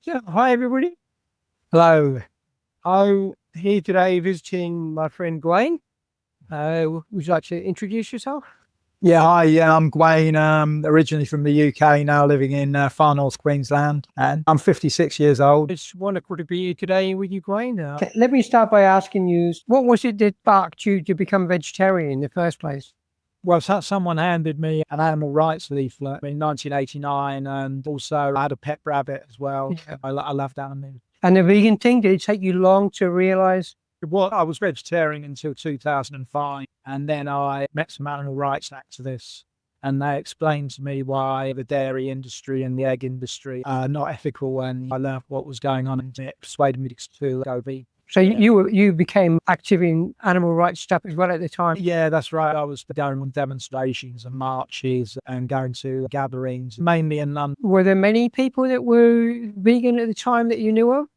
Yeah, hi everybody. Hello. I'm here today visiting my friend Gawain. Would you like to introduce yourself? Yeah, hi. Yeah, I'm Gawain. Originally from the UK, now living in Far North Queensland, and I'm 56 years old. It's wonderful to be here today with you, Gawain. Let me start by asking you, what was it that sparked you to become vegetarian in the first place? Well, someone handed me an animal rights leaflet in 1989, and also I had a pet rabbit as well. Yeah. I love animals. And the vegan thing, did it take you long to realize? Well, I was vegetarian until 2005, and then I met some animal rights activists, and they explained to me why the dairy industry and the egg industry are not ethical, and I learned what was going on, and it persuaded me to go vegan. So you became active in animal rights stuff as well at the time? Yeah, that's right. I was going on demonstrations and marches and going to gatherings, mainly in London. Were there many people that were vegan at the time that you knew of?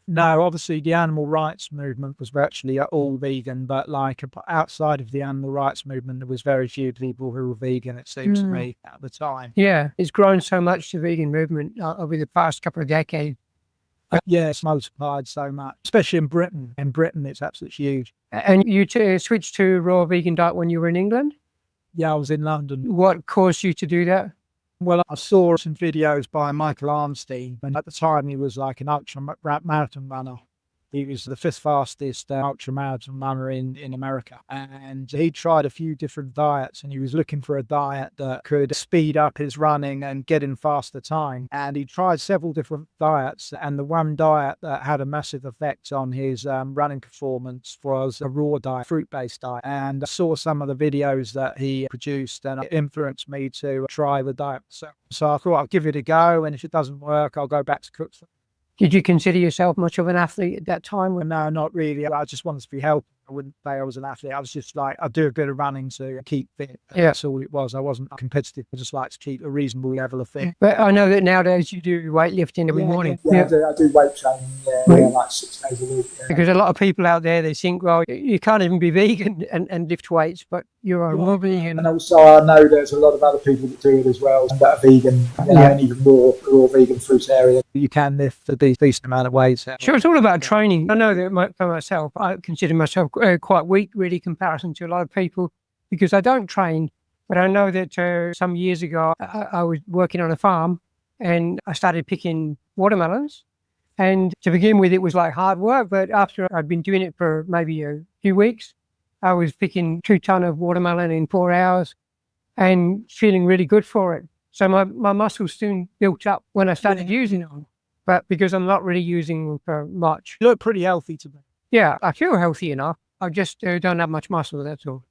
No, obviously the animal rights movement was virtually all vegan, but like outside of the animal rights movement, there was very few people who were vegan, it seems to me, at the time. Yeah, it's grown so much, the vegan movement, over the past couple of decades. Yeah, it's multiplied so much, especially in Britain. In Britain, it's absolutely huge. And you switched to raw vegan diet when you were in England? Yeah, I was in London. What caused you to do that? Well, I saw some videos by Michael Armstein, and at the time he was like an ultra marathon runner. He was the fifth fastest ultra marathon runner in America. And he tried a few different diets, and he was looking for a diet that could speed up his running and get in faster time. And he tried several different diets. And the one diet that had a massive effect on his running performance was a raw diet, fruit-based diet. And I saw some of the videos that he produced, and it influenced me to try the diet. So I thought I'll give it a go. And if it doesn't work, I'll go back to cook. Did you consider yourself much of an athlete at that time? No, not really. I just wanted to be healthy. I wouldn't say I was an athlete. I was just like, I do a bit of running to keep fit. Yeah. That's all it was. I wasn't competitive. I just like to keep a reasonable level of fit. But I know that nowadays you do weightlifting every morning. Yeah. I do weight training, like 6 days a week. Yeah. Because a lot of people out there, they think, well, you can't even be vegan and lift weights, but you're a raw vegan. And also I know there's a lot of other people that do it as well, that are vegan, and even more raw vegan fruitarian. You can lift a decent amount of weight. Sure, it's all about training. I know that for myself, I consider myself quite weak, really, in comparison to a lot of people, because I don't train. But I know that some years ago, I was working on a farm and I started picking watermelons. And to begin with, it was like hard work. But after I'd been doing it for maybe a few weeks, I was picking 2 tons of watermelon in 4 hours and feeling really good for it. So my muscles soon built up when I started using them. But because I'm not really using them for much. You look pretty healthy to me. Yeah, I feel healthy enough. I just don't have much muscle, that's all.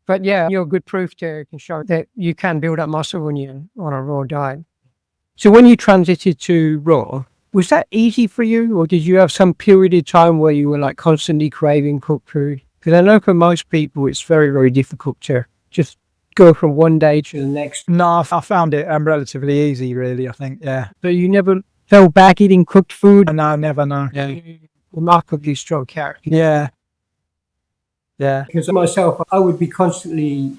But yeah, you're good proof to show that you can build up muscle when you're on a raw diet. So when you transited to raw, was that easy for you? Or did you have some period of time where you were like constantly craving cooked food? Because I know for most people, it's very, very difficult to just go from one day to the next. No, I found it relatively easy, really, I think, yeah. But you never fell back eating cooked food? No, never, no. Yeah. Remarkably strong character. Yeah. Yeah. Because myself, I would be constantly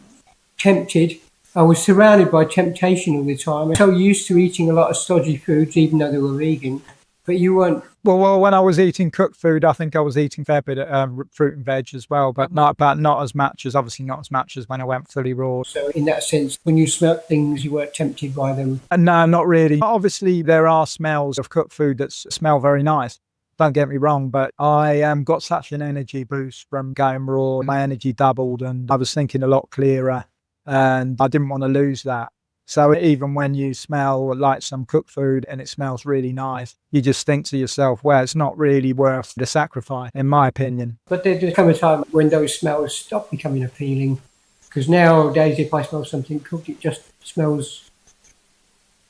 tempted. I was surrounded by temptation all the time. I was so used to eating a lot of stodgy foods, even though they were vegan. But you weren't. Well, when I was eating cooked food, I think I was eating a fair bit of fruit and veg as well, but not as much as when I went fully raw. So in that sense, when you smelt things, you weren't tempted by them? No, not really. Obviously, there are smells of cooked food that smell very nice. Don't get me wrong, but I got such an energy boost from going raw. My energy doubled and I was thinking a lot clearer and I didn't want to lose that. So even when you smell like some cooked food and it smells really nice, you just think to yourself, well, it's not really worth the sacrifice, in my opinion. But there come a time when those smells stop becoming appealing. Because nowadays, if I smell something cooked, it just smells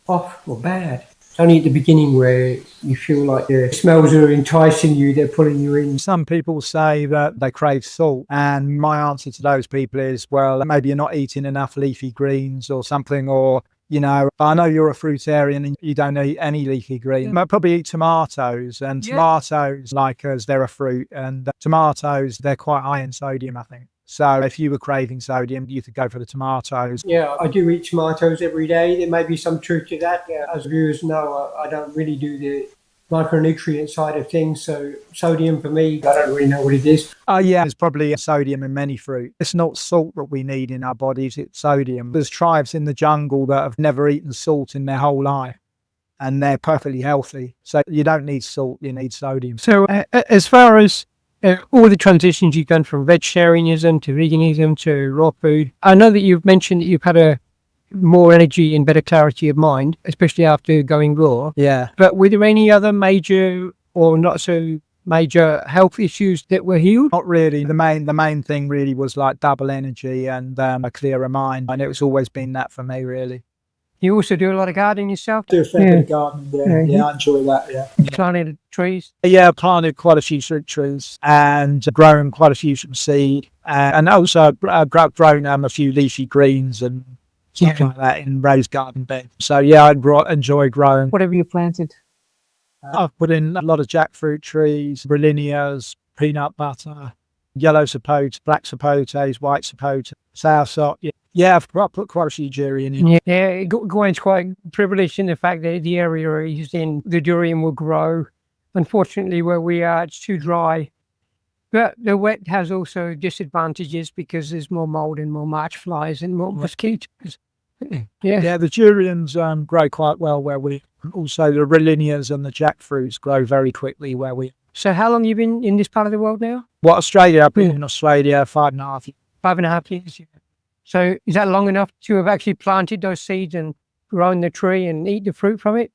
off or bad. It's only at the beginning where you feel like the smells are enticing you, they're pulling you in. Some people say that they crave salt, and my answer to those people is, well, maybe you're not eating enough leafy greens or something, or, you know, I know you're a fruitarian and you don't eat any leafy greens. You might probably eat tomatoes, and tomatoes, like us, they're a fruit, and tomatoes, they're quite high in sodium, I think. So if you were craving sodium, you could go for the tomatoes. Yeah, I do eat tomatoes every day. There may be some truth to that. Yeah, as viewers know, I don't really do the micronutrient side of things. So sodium for me, I don't really know what it is. Oh yeah, there's probably sodium in many fruit. It's not salt that we need in our bodies, it's sodium. There's tribes in the jungle that have never eaten salt in their whole life, and they're perfectly healthy. So you don't need salt, you need sodium. So as far as all the transitions you've done from vegetarianism to veganism to raw food, I know that you've mentioned that you've had a more energy and better clarity of mind, especially after going raw. Yeah. But were there any other major or not so major health issues that were healed? Not really. The main thing really was like double energy and a clearer mind. And it's always been that for me, really. You also do a lot of gardening yourself? Do a fair bit of gardening, yeah. I enjoy that, yeah. Planted trees? Yeah, I planted quite a few fruit trees and grown quite a few from seed. And also grown a few leafy greens and stuff like that in raised garden beds. So yeah, I enjoy growing. Whatever you planted? I've put in a lot of jackfruit trees, brillinias, peanut butter, yellow sapote, black sapotes, white sapote, soursop. Yeah, I've put quite a few durian in. Yeah, Gawain's quite privileged in the fact that the area he's in, the durian will grow. Unfortunately, where we are, it's too dry. But the wet has also disadvantages because there's more mold and more march flies and more mosquitoes. Yeah, the durians grow quite well where we. Also, the brillinias and the jackfruits grow very quickly where we. So, how long have you been in this part of the world now? Well, Australia. I've been in Australia 5.5 years. 5.5 years. So, is that long enough to have actually planted those seeds and grown the tree and eat the fruit from it?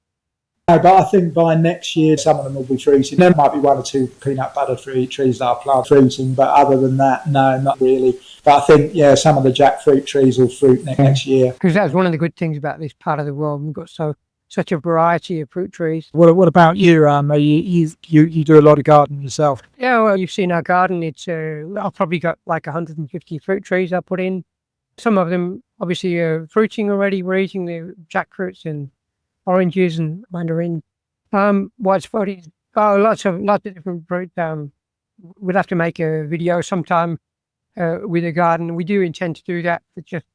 No, but I think by next year, some of them will be fruiting. There might be one or two peanut butter trees that are plant fruiting, but other than that, no, not really. But I think, yeah, some of the jackfruit trees will fruit next year. Because that's one of the good things about this part of the world. We've got such a variety of fruit trees. What about you? You do a lot of gardening yourself? Yeah, well, you've seen our garden. It's I've probably got like 150 fruit trees I put in. Some of them obviously are fruiting already. We're eating the jackfruits and oranges and mandarin, white spotted. Oh, lots of different fruit. We'll have to make a video sometime with a garden. We do intend to do that, but just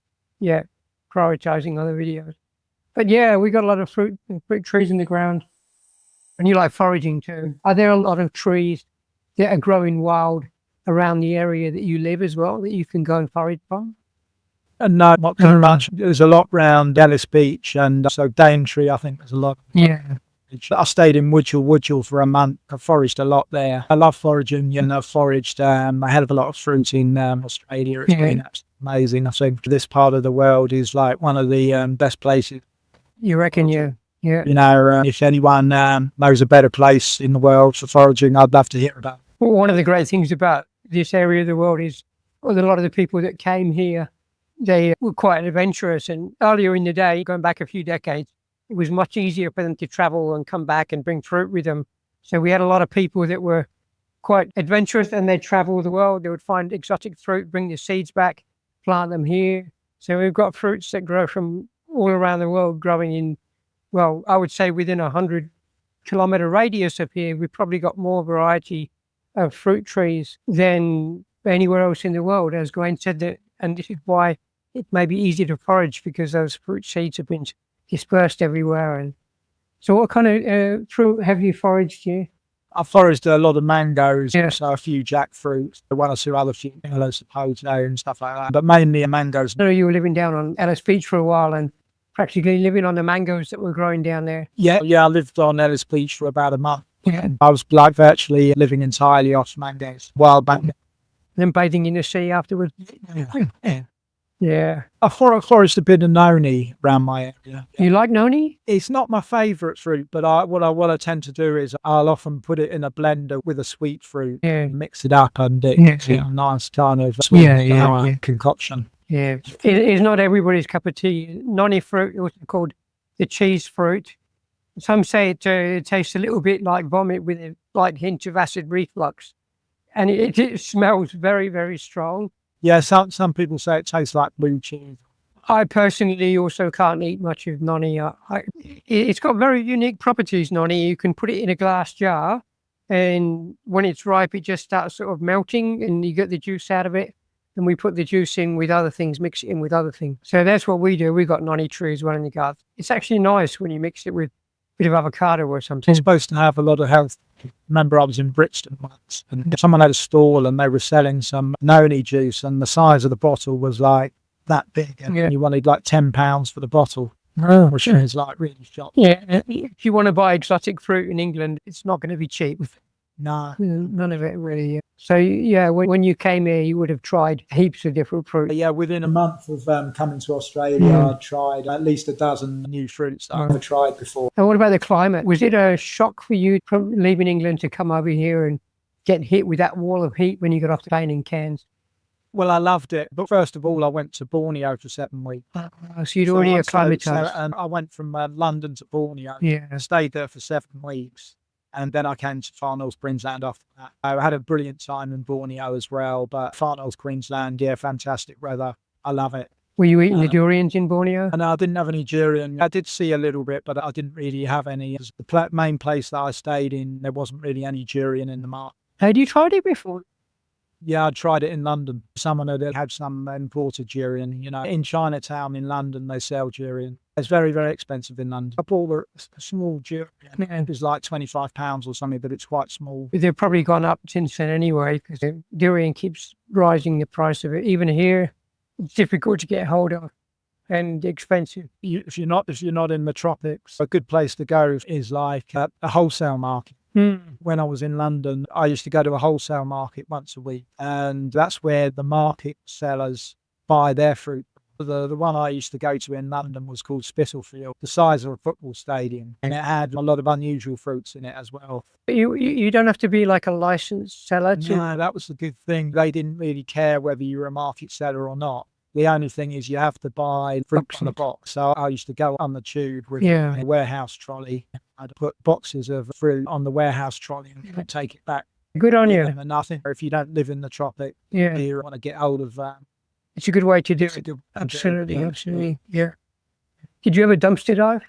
prioritizing other videos. But yeah, we got a lot of fruit trees in the ground. And you like foraging too. Are there a lot of trees that are growing wild around the area that you live as well that you can go and forage from? No, not so much. There's a lot around Ellis Beach and so Daintree, I think there's a lot. Yeah. I stayed in Woodhull for a month. I foraged a lot there. I love foraging and I've foraged a hell of a lot of fruit in Australia. It's been absolutely amazing. I think this part of the world is like one of the best places. You reckon, yeah. You know, if anyone knows a better place in the world for foraging, I'd love to hear about it. Well, one of the great things about this area of the world is a lot of the people that came here, they were quite adventurous. And earlier in the day, going back a few decades, it was much easier for them to travel and come back and bring fruit with them. So we had a lot of people that were quite adventurous and they'd travel the world. They would find exotic fruit, bring the seeds back, plant them here. So we've got fruits that grow from all around the world growing in, well, I would say within 100-kilometre radius of here, we've probably got more variety of fruit trees than anywhere else in the world, as Gawain said that. And this is why it may be easy to forage because those fruit seeds have been dispersed everywhere. And so what kind of fruit have you foraged here? I foraged a lot of mangoes, so a few jackfruits, one or two other few yellow sapote and stuff like that, but mainly mangoes. So you were living down on Ellis Beach for a while and practically living on the mangoes that were growing down there. Yeah, I lived on Ellis Beach for about a month. Yeah. I was like virtually living entirely off mangoes, wild mangoes. Then bathing in the sea afterwards. Yeah. I foraged a bit of noni around my area. You like noni? It's not my favourite fruit, but what I tend to do is I'll often put it in a blender with a sweet fruit, mix it up, and it's a nice kind of sweet concoction. Yeah, it's not everybody's cup of tea. Noni fruit, also called the cheese fruit. Some say it tastes a little bit like vomit with a slight hint of acid reflux. And it smells very, very strong. Yeah, some people say it tastes like blue cheese. I personally also can't eat much of noni. It's got very unique properties, noni. You can put it in a glass jar, and when it's ripe, it just starts sort of melting, and you get the juice out of it. and we put the juice in with other things, mix it in with other things. So that's what we do. We've got noni trees running in the garden. It's actually nice when you mix it with a bit of avocado or something. It's supposed to have a lot of health. I remember I was in Brixton once, and someone had a stall and they were selling some noni juice, and the size of the bottle was like that big, and you wanted like £10 for the bottle. Oh, which is like really shocking. Yeah, if you want to buy exotic fruit in England, it's not going to be cheap. No. None of it really. So yeah, when you came here, you would have tried heaps of different fruit. Yeah, within a month of coming to Australia, I tried at least a dozen new fruits that I've never tried before. And what about the climate? Was it a shock for you from leaving England to come over here and get hit with that wall of heat when you got off the plane in Cairns? Well, I loved it. But first of all, I went to Borneo for 7 weeks. So you'd already acclimatised. And I went from London to Borneo. Yeah. I stayed there for 7 weeks. And then I came to Far North Queensland after that. I had a brilliant time in Borneo as well. But Far North Queensland, yeah, fantastic weather. I love it. Were you eating the durians in Borneo? And I didn't have any durian. I did see a little bit, but I didn't really have any. The main place that I stayed in, there wasn't really any durian in the market. Had you tried it before? Yeah, I tried it in London. Someone had some imported durian. You know, in Chinatown in London, they sell durian. It's very, very expensive in London. I bought a small durian. It was like £25 or something, but it's quite small. They've probably gone up since then anyway, because durian keeps rising the price of it. Even here, it's difficult to get hold of and expensive. If you're not in the tropics, a good place to go is like a wholesale market. When I was in London, I used to go to a wholesale market once a week, and that's where the market sellers buy their fruit. The one I used to go to in London was called Spitalfield, the size of a football stadium, and it had a lot of unusual fruits in it as well. You don't have to be like a licensed seller. No, that was the good thing. They didn't really care whether you were a market seller or not. The only thing is you have to buy fruit from the box. So I used to go on the tube with a warehouse trolley. I'd put boxes of fruit on the warehouse trolley and take it back. Good on you. And nothing. If you don't live in the tropic, you want to get hold of it's a good way to do it. Absolutely. Yeah. Did you ever dumpster dive?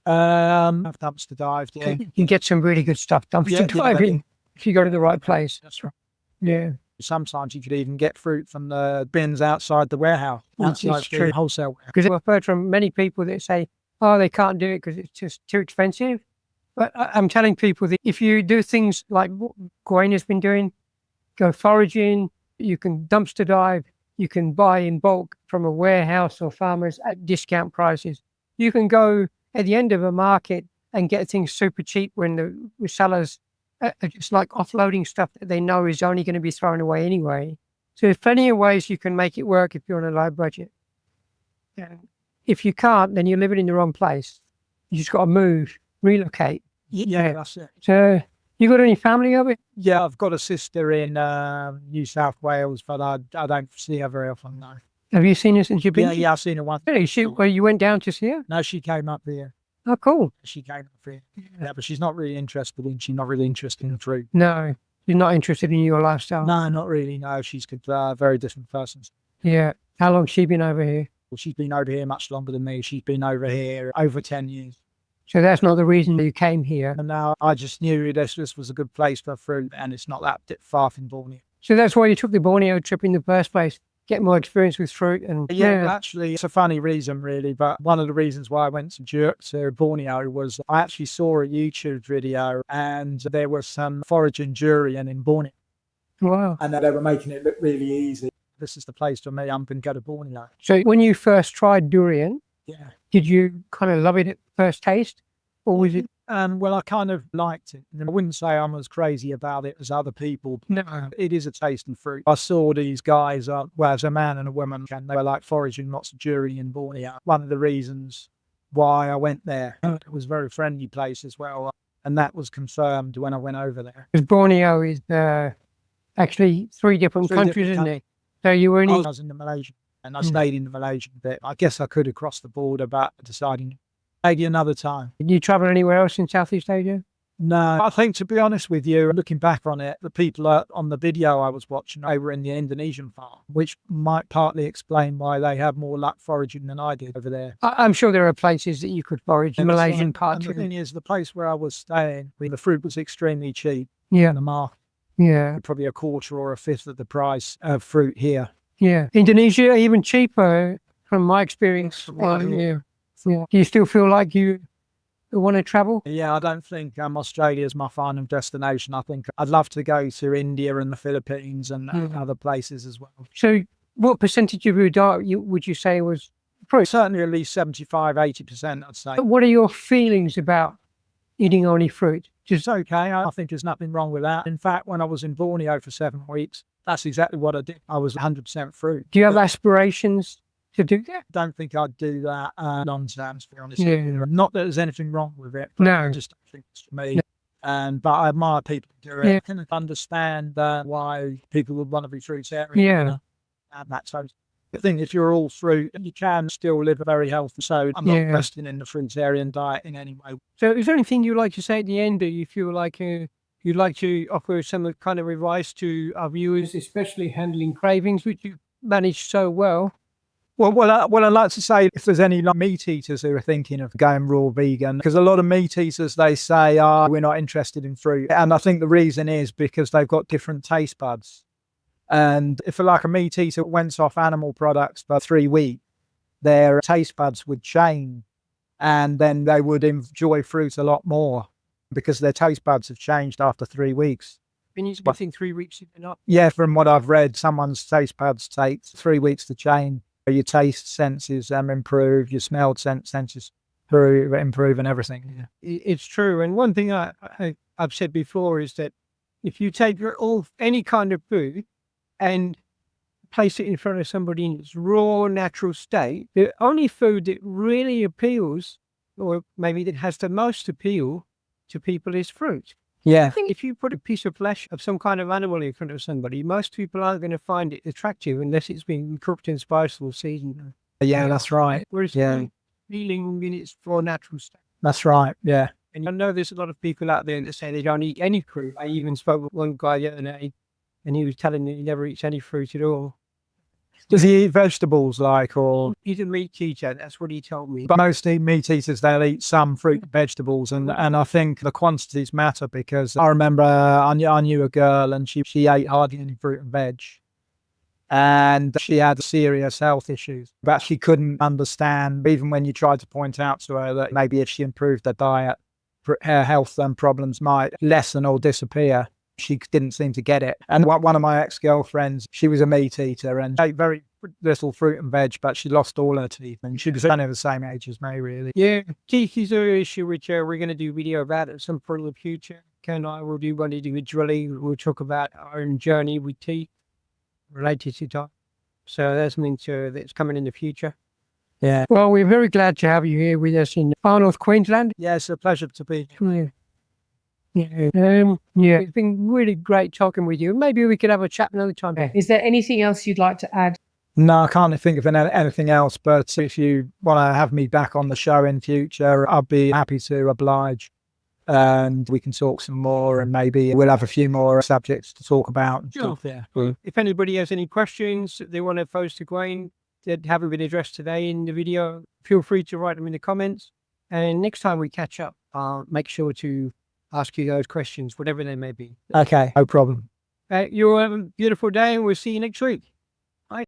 I've dumpster dived, yeah. You can get some really good stuff dumpster diving if you go to the right place. That's right. Yeah. Sometimes you could even get fruit from the bins outside the warehouse. That's true. Wholesale warehouse. Because I've heard from many people that say, oh, they can't do it because it's just too expensive. But I'm telling people that if you do things like what Gawain has been doing, go foraging, you can dumpster dive, you can buy in bulk from a warehouse or farmers at discount prices. You can go at the end of a market and get things super cheap when the sellers are just like offloading stuff that they know is only going to be thrown away anyway. So there's plenty of ways you can make it work if you're on a low budget. And if you can't, then you're living in the wrong place. You just got to move, relocate. Yeah, that's it. So you got any family over? Yeah, I've got a sister in New South Wales, but I don't see her very often, no. Have you seen her since you've been? Yeah, I've seen her once. Really? You went down to see her? No, she came up here. Oh, cool. She came up here. Yeah, but she's not really interested in fruit. No, she's not interested in your lifestyle. No, not really. No, she's a very different person. Yeah. How long has she been over here? Well, she's been over here much longer than me. She's been over here over 10 years. So that's not the reason you came here. And now I just knew this was a good place for fruit, and it's not that far from Borneo. So that's why you took the Borneo trip in the first place, get more experience with fruit. And yeah, actually, it's a funny reason, really. But one of the reasons why I went to Borneo was I actually saw a YouTube video, and there was some foraging durian in Borneo. Wow. And they were making it look really easy. This is the place for me. I'm going to go to Borneo. So when you first tried durian, yeah, did you kind of love it at first taste? Or was it? Well, I kind of liked it. I wouldn't say I'm as crazy about it as other people. No. It is a tasty fruit. I saw these guys, as a man and a woman, and they were like foraging lots of durian in Borneo. One of the reasons why I went there, it was a very friendly place as well. And that was confirmed when I went over there. Because Borneo is actually three different countries, isn't it? So you were I was in the Malaysian, and I stayed in the Malaysian bit. I guess I could have crossed the border, but deciding maybe another time. Did you travel anywhere else in Southeast Asia? No, I think, to be honest with you, looking back on it, the people on the video I was watching, they were in the Indonesian farm, which might partly explain why they have more luck foraging than I did over there. I'm sure there are places that you could forage in Malaysian part. And the thing is, the place where I was staying, the fruit was extremely cheap. Yeah. In the market. Yeah. Probably a quarter or a fifth of the price of fruit here. Yeah. Indonesia, even cheaper from my experience. Yeah. Yeah. Do you still feel like you want to travel? Yeah, I don't think Australia is my final destination. I think I'd love to go to India and the Philippines and other places as well. So what percentage of your diet would you say was fruit? Certainly at least 75, 80%, I'd say. What are your feelings about eating only fruit? Just okay. I think there's nothing wrong with that. In fact, when I was in Borneo for 7 weeks, that's exactly what I did. I was 100% fruit. Do you have aspirations to do that? Don't think I'd do that long term, to be honest. Yeah. Not that there's anything wrong with it, but No. I just don't think it's for me. No. But I admire people who do it. Yeah. I can understand why people would want to be fruitarian. Yeah. And that's so. I think if you're all fruit, you can still live a very healthy. So I'm not questioning in the fruitarian diet in any way. So is there anything you'd like to say at the end? Do you feel like you'd like to offer some kind of advice to our viewers, especially handling cravings, which you managed so well? Well, I'd like to say if there's any meat eaters who are thinking of going raw vegan, because a lot of meat eaters, they say, we're not interested in fruit. And I think the reason is because they've got different taste buds. And if like a meat eater went off animal products for 3 weeks, their taste buds would change and then they would enjoy fruit a lot more because their taste buds have changed after 3 weeks. And you think 3 weeks is enough? Yeah, from what I've read, someone's taste buds take 3 weeks to change. Your taste senses improve, your smell senses improve and everything. Yeah. It's true. And one thing I've said before is that if you take any kind of food and place it in front of somebody in its raw, natural state, the only food that really appeals, or maybe that has the most appeal to people, is fruit. Yeah. I think if you put a piece of flesh of some kind of animal in front of somebody, most people aren't going to find it attractive unless it's been cooked in spiced or seasoned. Yeah, that's right. Whereas feeling in its raw, natural state. That's right, yeah. And I know there's a lot of people out there that say they don't eat any fruit. I even spoke with one guy the other day, and he was telling me he never eats any fruit at all. Does he eat vegetables or? He's a meat eater, that's what he told me. But most meat eaters, they'll eat some fruit and vegetables, and I think the quantities matter because I remember I knew a girl and she ate hardly any fruit and veg. And she had serious health issues, but she couldn't understand, even when you tried to point out to her that maybe if she improved her diet, her health problems might lessen or disappear. She didn't seem to get it. And one of my ex-girlfriends, she was a meat eater and ate very little fruit and veg, but she lost all her teeth and she was only the same age as me, really. Yeah, teeth is an issue which we're going to do a video about at some point in the future. Ken and I will do one individually. We'll talk about our own journey with teeth related to diet. So that's something that's coming in the future. Yeah. Well, we're very glad to have you here with us in Far North Queensland. Yeah, it's a pleasure to be here. Yeah, it's been really great talking with you. Maybe we could have a chat another time. Is there anything else you'd like to add? No, I can't think of anything else, but if you want to have me back on the show in future, I'll be happy to oblige. And we can talk some more and maybe we'll have a few more subjects to talk about. Sure. If anybody has any questions they want to pose to Gawain that haven't been addressed today in the video, feel free to write them in the comments. And next time we catch up, I'll make sure to ask you those questions, whatever they may be. Okay, no problem. You have a beautiful day and we'll see you next week.